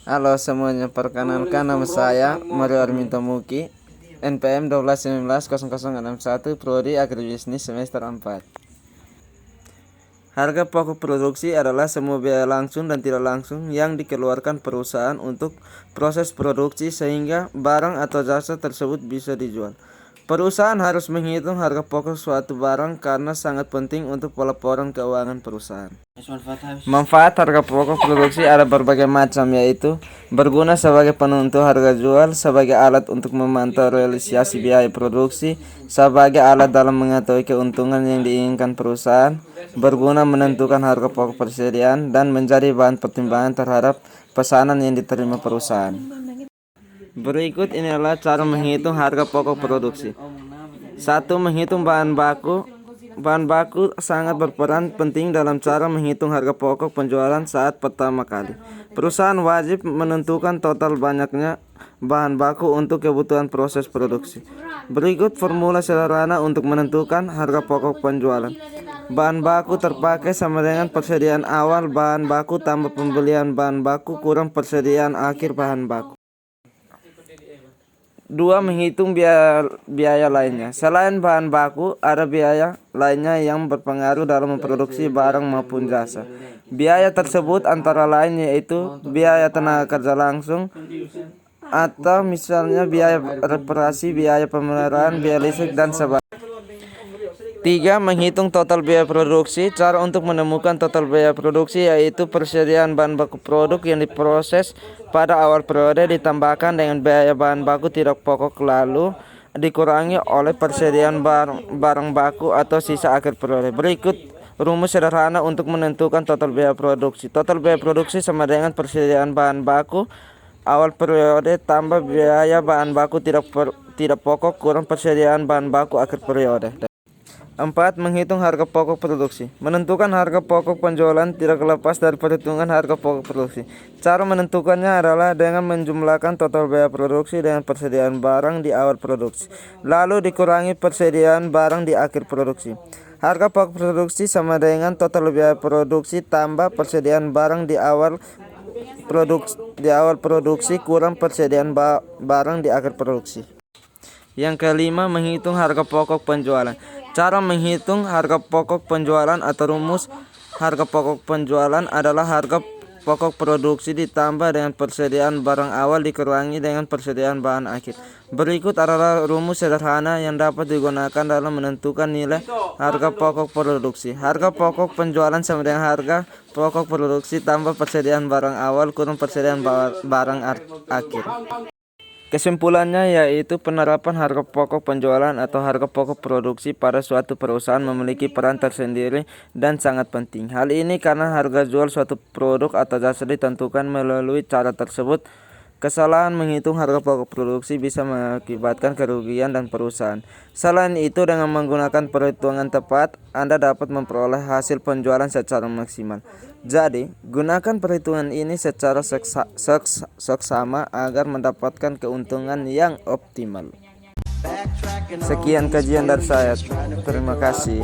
Halo semuanya, perkenalkan nama saya Mario Arminto Muki, NPM 12190061, Prodi Agribisnis semester 4. Harga pokok produksi adalah semua biaya langsung dan tidak langsung yang dikeluarkan perusahaan untuk proses produksi sehingga barang atau jasa tersebut bisa dijual. Perusahaan harus menghitung harga pokok suatu barang karena sangat penting untuk pelaporan keuangan perusahaan. Manfaat harga pokok produksi ada berbagai macam, yaitu berguna sebagai penentu harga jual, sebagai alat untuk memantau realisasi biaya produksi, sebagai alat dalam mengetahui keuntungan yang diinginkan perusahaan, berguna menentukan harga pokok persediaan, dan menjadi bahan pertimbangan terhadap pesanan yang diterima perusahaan. Berikut ini adalah cara menghitung harga pokok produksi. 1. Menghitung bahan baku. Bahan baku sangat berperan penting dalam cara menghitung harga pokok penjualan saat pertama kali. Perusahaan wajib menentukan total banyaknya bahan baku untuk kebutuhan proses produksi. Berikut formula sederhana untuk menentukan harga pokok penjualan. Bahan baku terpakai sama dengan persediaan awal bahan baku tambah pembelian bahan baku kurang persediaan akhir bahan baku. 2. Menghitung biaya lainnya. Selain bahan baku, ada biaya lainnya yang berpengaruh dalam memproduksi barang maupun jasa. Biaya tersebut antara lain yaitu biaya tenaga kerja langsung, atau misalnya biaya reparasi, biaya pemeliharaan, biaya listrik, dan sebagainya. 3. Menghitung total biaya produksi. Cara untuk menemukan total biaya produksi yaitu persediaan bahan baku produk yang diproses pada awal periode ditambahkan dengan biaya bahan baku tidak pokok lalu dikurangi oleh persediaan barang baku atau sisa akhir periode. Berikut rumus sederhana untuk menentukan total biaya produksi. Total biaya produksi sama dengan persediaan bahan baku awal periode tambah biaya bahan baku tidak pokok kurang persediaan bahan baku akhir periode. 4. Menghitung harga pokok produksi. Menentukan harga pokok penjualan tidak lepas dari perhitungan harga pokok produksi. Cara menentukannya adalah dengan menjumlahkan total biaya produksi dengan persediaan barang di awal produksi, lalu dikurangi persediaan barang di akhir produksi. Harga pokok produksi sama dengan total biaya produksi tambah persediaan barang di awal produksi kurang persediaan barang di akhir produksi. Yang kelima, menghitung harga pokok penjualan. Cara menghitung harga pokok penjualan atau rumus harga pokok penjualan adalah harga pokok produksi ditambah dengan persediaan barang awal dikurangi dengan persediaan bahan akhir. Berikut adalah rumus sederhana yang dapat digunakan dalam menentukan nilai harga pokok produksi. Harga pokok penjualan sama dengan harga pokok produksi tambah persediaan barang awal kurang persediaan barang akhir. Kesimpulannya yaitu penerapan harga pokok penjualan atau harga pokok produksi pada suatu perusahaan memiliki peran tersendiri dan sangat penting. Hal ini karena harga jual suatu produk atau jasa ditentukan melalui cara tersebut. Kesalahan menghitung harga pokok produksi bisa mengakibatkan kerugian dan perusahaan. Selain itu, dengan menggunakan perhitungan tepat, Anda dapat memperoleh hasil penjualan secara maksimal. Jadi, gunakan perhitungan ini secara seksama agar mendapatkan keuntungan yang optimal. Sekian kajian dari saya. Terima kasih.